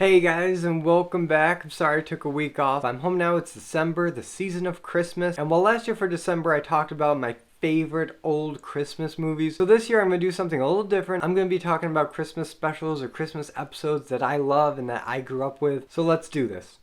Hey guys, and welcome back. I'm sorry I took a week off. I'm home now. It's December, the season of Christmas. And while last year for December I talked about my favorite old Christmas movies, so this year I'm going to do something a little different. I'm going to be talking about Christmas specials or Christmas episodes that I love and that I grew up with. So let's do this.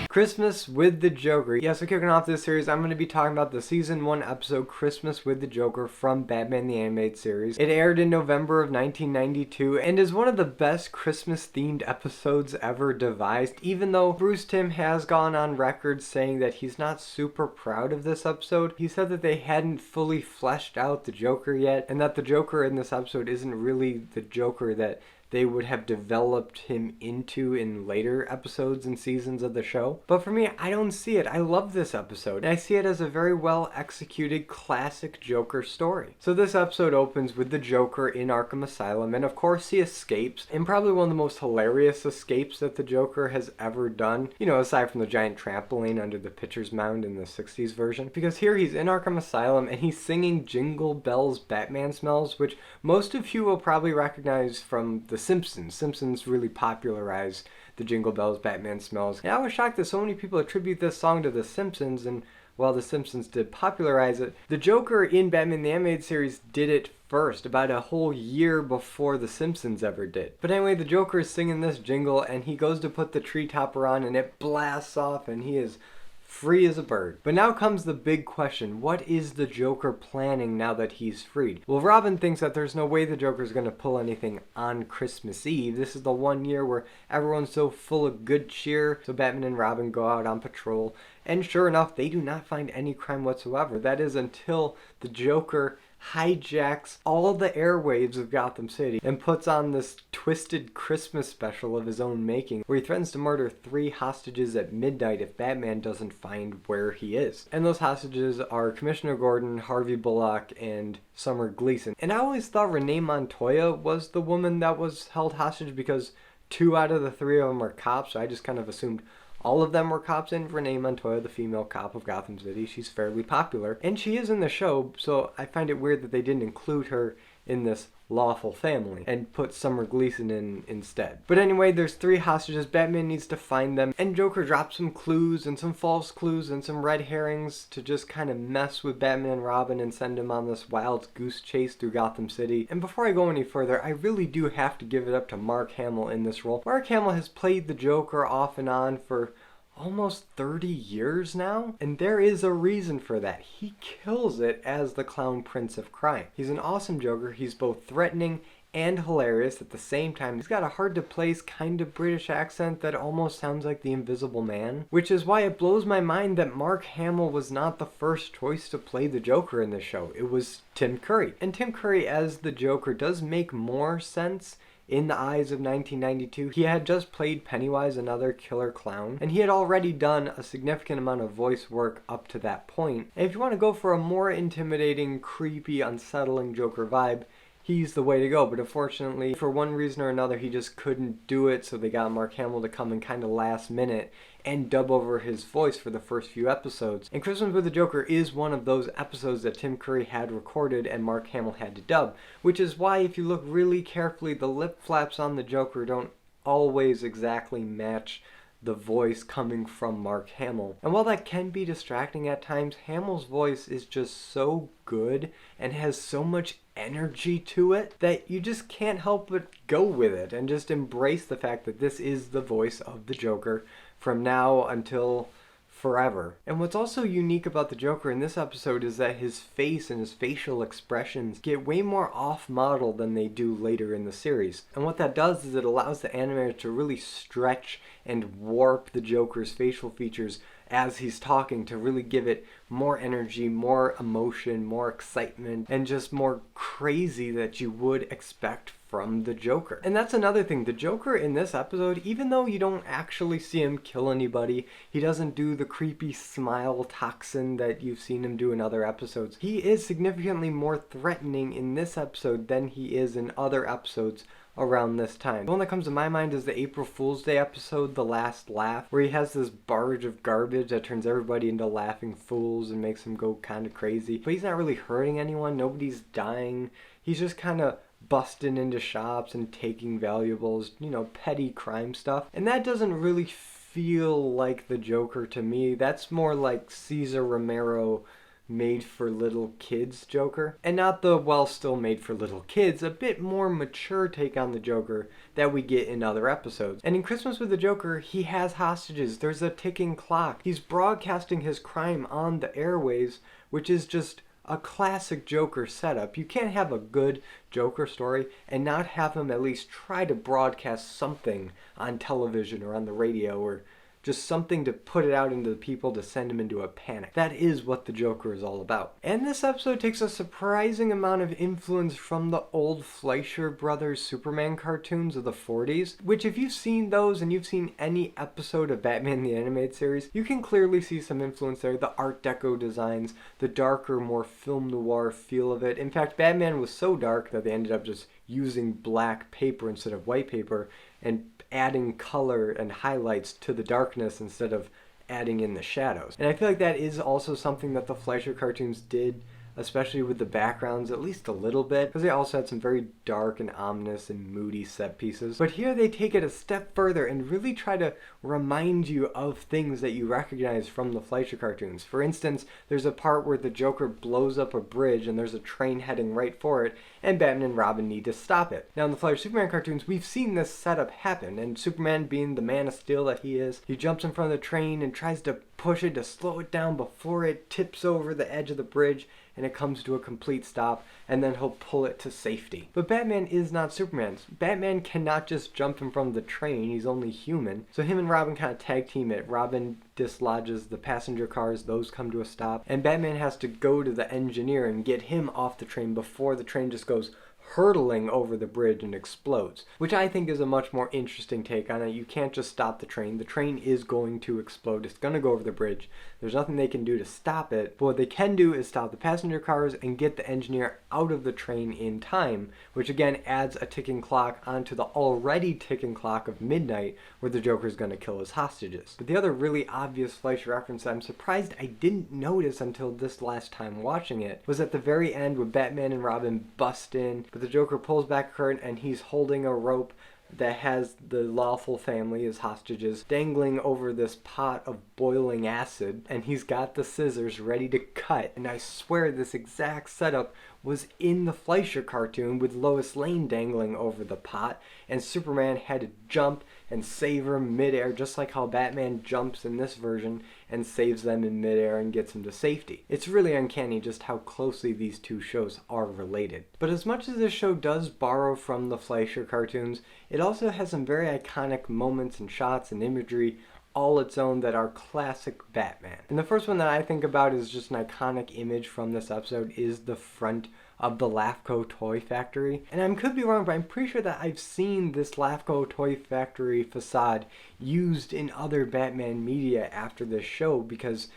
Christmas with the Joker. Yeah, so kicking off this series, I'm going to be talking about the season 1 episode Christmas with the Joker from Batman the Animated Series. It aired in November of 1992 and is one of the best Christmas themed episodes ever devised, even though Bruce Timm has gone on record saying that he's not super proud of this episode. He said that they hadn't fully fleshed out the Joker yet, and that the Joker in this episode isn't really the Joker that they would have developed him into in later episodes and seasons of the show. But for me, I don't see it. I love this episode, and I see it as a very well executed classic Joker story. So this episode opens with the Joker in Arkham Asylum, and of course he escapes, and probably one of the most hilarious escapes that the Joker has ever done, you know, aside from the giant trampoline under the pitcher's mound in the 60s version. Because here he's in Arkham Asylum, and he's singing Jingle Bells Batman Smells, which most of you will probably recognize from the Simpsons. Simpsons really popularized the Jingle Bells Batman Smells. And I was shocked that so many people attribute this song to the Simpsons, and while the Simpsons did popularize it, the Joker in Batman the Animated Series did it first, about a whole year before the Simpsons ever did. But anyway, the Joker is singing this jingle, and he goes to put the tree topper on, and it blasts off, and he is free as a bird. But now comes the big question. What is the Joker planning now that he's freed? Well, Robin thinks that there's no way the Joker's going to pull anything on Christmas Eve. This is the one year where everyone's so full of good cheer. So Batman and Robin go out on patrol. And sure enough, they do not find any crime whatsoever. That is until the Joker hijacks all the airwaves of Gotham City and puts on this twisted Christmas special of his own making, where he threatens to murder 3 hostages at midnight if Batman doesn't find where he is. And those hostages are Commissioner Gordon, Harvey Bullock, and Summer Gleason. And I always thought Renee Montoya was the woman that was held hostage because 2 out of the 3 of them are cops, so I just kind of assumed all of them were cops, and Renee Montoya, the female cop of Gotham City, she's fairly popular. And she is in the show, so I find it weird that they didn't include her in this lawful family and put Summer Gleason in instead. But anyway, there's 3 hostages. Batman needs to find them, and Joker drops some clues and some false clues and some red herrings to just kind of mess with Batman and Robin and send him on this wild goose chase through Gotham City. And before I go any further, I really do have to give it up to Mark Hamill in this role. Mark Hamill has played the Joker off and on for almost 30 years now, and there is a reason for that. He kills it as the Clown Prince of Crime. He's an awesome Joker. He's both threatening and hilarious at the same time. He's got a hard to place kind of British accent that almost sounds like the Invisible Man, which is why it blows my mind that Mark Hamill was not the first choice to play the Joker in this show. It was Tim Curry. And Tim Curry as the Joker does make more sense in the eyes of 1992. He had just played Pennywise, another killer clown, and he had already done a significant amount of voice work up to that point. And if you want to go for a more intimidating, creepy, unsettling Joker vibe, he's the way to go. But unfortunately, for one reason or another, he just couldn't do it, so they got Mark Hamill to come in kind of last minute and dub over his voice for the first few episodes. And Christmas with the Joker is one of those episodes that Tim Curry had recorded and Mark Hamill had to dub, which is why if you look really carefully, the lip flaps on the Joker don't always exactly match the voice coming from Mark Hamill. And while that can be distracting at times, Hamill's voice is just so good and has so much energy to it that you just can't help but go with it and just embrace the fact that this is the voice of the Joker from now until forever. And what's also unique about the Joker in this episode is that his face and his facial expressions get way more off-model than they do later in the series. And what that does is it allows the animator to really stretch and warp the Joker's facial features as he's talking to really give it more energy, more emotion, more excitement, and just more crazy that you would expect from the Joker. And that's another thing. The Joker in this episode, even though you don't actually see him kill anybody, he doesn't do the creepy smile toxin that you've seen him do in other episodes. He is significantly more threatening in this episode than he is in other episodes around this time. The one that comes to my mind is the April Fool's Day episode, The Last Laugh, where he has this barge of garbage that turns everybody into laughing fools and makes them go kind of crazy. But he's not really hurting anyone. Nobody's dying. He's just kind of busting into shops and taking valuables, petty crime stuff. And that doesn't really feel like the Joker to me. That's more like Cesar Romero made for little kids Joker, and not the still made for little kids, a bit more mature take on the Joker that we get in other episodes. And in Christmas with the Joker, he has hostages. There's a ticking clock. He's broadcasting his crime on the airwaves, which is just a classic Joker setup. You can't have a good Joker story and not have him at least try to broadcast something on television or on the radio, or just something to put it out into the people to send them into a panic. That is what the Joker is all about. And this episode takes a surprising amount of influence from the old Fleischer Brothers Superman cartoons of the 40s, which if you've seen those and you've seen any episode of Batman the Animated Series, you can clearly see some influence there. The Art Deco designs, the darker, more film noir feel of it. In fact, Batman was so dark that they ended up just using black paper instead of white paper and adding color and highlights to the darkness instead of adding in the shadows. And I feel like that is also something that the Fleischer cartoons did, especially with the backgrounds, at least a little bit, because they also had some very dark and ominous and moody set pieces. But here they take it a step further and really try to remind you of things that you recognize from the Fleischer cartoons. For instance, there's a part where the Joker blows up a bridge and there's a train heading right for it, and Batman and Robin need to stop it. Now in the Fleischer Superman cartoons, we've seen this setup happen, and Superman, being the Man of Steel that he is, he jumps in front of the train and tries to push it to slow it down before it tips over the edge of the bridge and it comes to a complete stop, and then he'll pull it to safety. But Batman is not Superman. Batman cannot just jump in front of the train, he's only human. So him and Robin kind of tag team it. Robin dislodges the passenger cars, those come to a stop, and Batman has to go to the engineer and get him off the train before the train just goes hurtling over the bridge and explodes, which I think is a much more interesting take on it. You can't just stop the train. The train is going to explode. It's going to go over the bridge. There's nothing they can do to stop it, but what they can do is stop the passenger cars and get the engineer out of the train in time, which again adds a ticking clock onto the already ticking clock of midnight where the Joker is going to kill his hostages. But the other really obvious Fleischer reference that I'm surprised I didn't notice until this last time watching it was at the very end when Batman and Robin bust in, but the Joker pulls back a curtain and he's holding a rope that has the lawful family as hostages dangling over this pot of boiling acid, and he's got the scissors ready to cut. And I swear this exact setup was in the Fleischer cartoon with Lois Lane dangling over the pot, and Superman had to jump and save her midair, just like how Batman jumps in this version and saves them in midair and gets them to safety. It's really uncanny just how closely these two shows are related. But as much as this show does borrow from the Fleischer cartoons, it also has some very iconic moments and shots and imagery all its own that are classic Batman. And the first one that I think about is just an iconic image from this episode is the front of the LAFCO toy factory. And I could be wrong, but I'm pretty sure that I've seen this LAFCO toy factory facade used in other Batman media after this show, because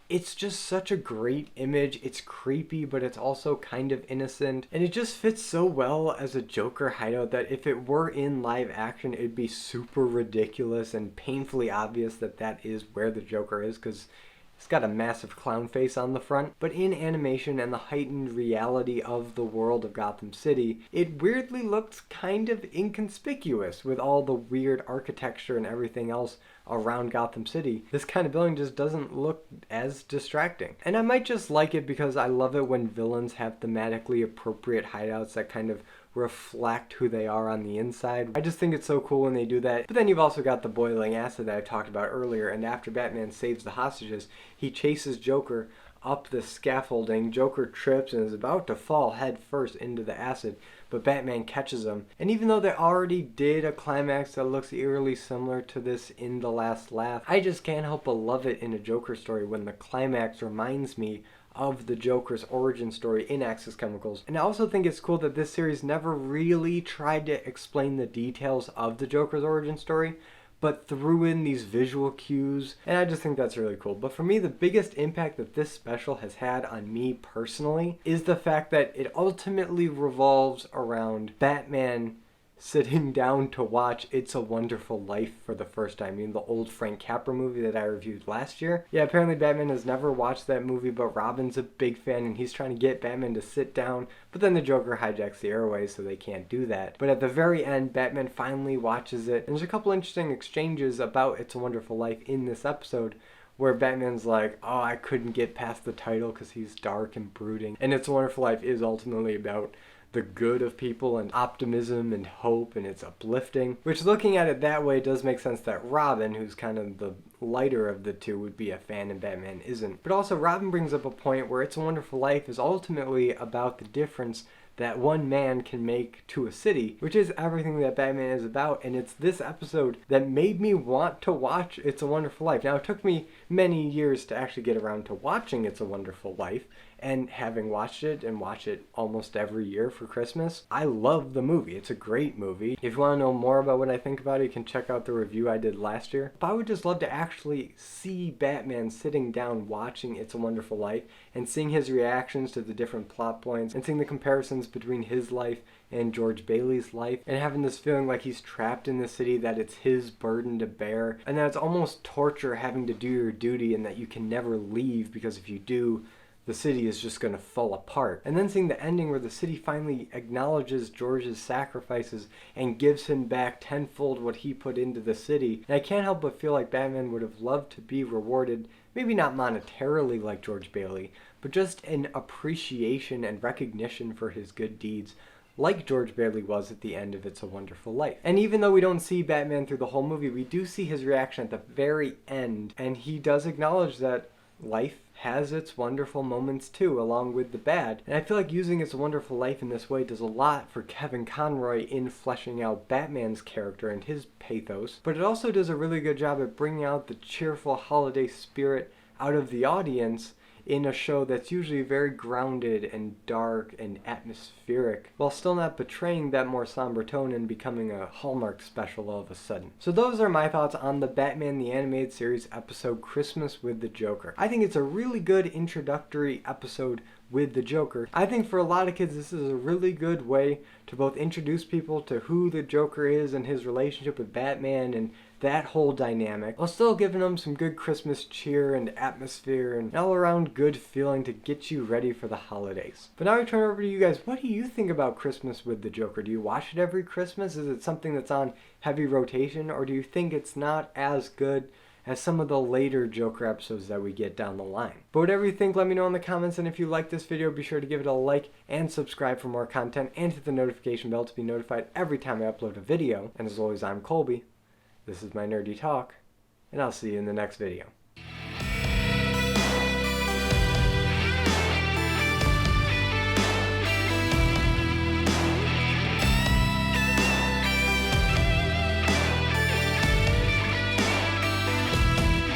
it's just such a great image. It's creepy, but it's also kind of innocent. And it just fits so well as a Joker hideout that if it were in live action, it'd be super ridiculous and painfully obvious that that is where the Joker is, because it's got a massive clown face on the front. But in animation and the heightened reality of the world of Gotham City, it weirdly looks kind of inconspicuous with all the weird architecture and everything else around Gotham City. This kind of building just doesn't look as distracting. And I might just like it because I love it when villains have thematically appropriate hideouts that kind of reflect who they are on the inside. I just think it's so cool when they do that. But then you've also got the boiling acid that I talked about earlier, and after Batman saves the hostages, he chases Joker up the scaffolding. Joker trips and is about to fall head first into the acid, but Batman catches him. And even though they already did a climax that looks eerily similar to this in The Last Laugh, I just can't help but love it in a Joker story when the climax reminds me of the Joker's origin story in Axis Chemicals. And I also think it's cool that this series never really tried to explain the details of the Joker's origin story, but threw in these visual cues, and I just think that's really cool. But for me, the biggest impact that this special has had on me personally is the fact that it ultimately revolves around Batman sitting down to watch It's a Wonderful Life for the first time. You know, the old Frank Capra movie that I reviewed last year? Yeah, apparently Batman has never watched that movie, but Robin's a big fan and he's trying to get Batman to sit down, but then the Joker hijacks the airways so they can't do that. But at the very end, Batman finally watches it, and there's a couple interesting exchanges about It's a Wonderful Life in this episode, where Batman's like, oh, I couldn't get past the title because he's dark and brooding. And It's a Wonderful Life is ultimately about the good of people and optimism and hope, and it's uplifting. Which, looking at it that way, does make sense that Robin, who's kind of the lighter of the two, would be a fan and Batman isn't. But also, Robin brings up a point where It's a Wonderful Life is ultimately about the difference that one man can make to a city, which is everything that Batman is about, and it's this episode that made me want to watch It's a Wonderful Life. Now, it took me many years to actually get around to watching It's a Wonderful Life, and having watched it and watch it almost every year for Christmas, I love the movie. It's a great movie. If you want to know more about what I think about it, you can check out the review I did last year. But I would just love to actually see Batman sitting down watching It's a Wonderful Life and seeing his reactions to the different plot points and seeing the comparisons between his life and George Bailey's life, and having this feeling like he's trapped in the city, that it's his burden to bear, and that it's almost torture having to do your duty and that you can never leave because if you do, the city is just going to fall apart. And then seeing the ending where the city finally acknowledges George's sacrifices and gives him back tenfold what he put into the city. And I can't help but feel like Batman would have loved to be rewarded, maybe not monetarily like George Bailey, but just an appreciation and recognition for his good deeds, like George Bailey was at the end of It's a Wonderful Life. And even though we don't see Batman through the whole movie, we do see his reaction at the very end, and he does acknowledge that life has its wonderful moments too, along with the bad. And I feel like using It's a Wonderful Life in this way does a lot for Kevin Conroy in fleshing out Batman's character and his pathos, but it also does a really good job at bringing out the cheerful holiday spirit out of the audience in a show that's usually very grounded and dark and atmospheric, while still not betraying that more somber tone and becoming a Hallmark special all of a sudden. So those are my thoughts on the Batman the Animated Series episode Christmas with the Joker. I think it's a really good introductory episode with the Joker. I think for a lot of kids this is a really good way to both introduce people to who the Joker is and his relationship with Batman and that whole dynamic, while still giving them some good Christmas cheer and atmosphere and all around good feeling to get you ready for the holidays. But now I turn over to you guys. What do you think about Christmas with the Joker? Do you watch it every Christmas? Is it something that's on heavy rotation, or do you think it's not as good as some of the later Joker episodes that we get down the line? But whatever you think, let me know in the comments, and if you like this video, be sure to give it a like and subscribe for more content, and hit the notification bell to be notified every time I upload a video. And as always, I'm Colby. This is my nerdy talk, and I'll see you in the next video.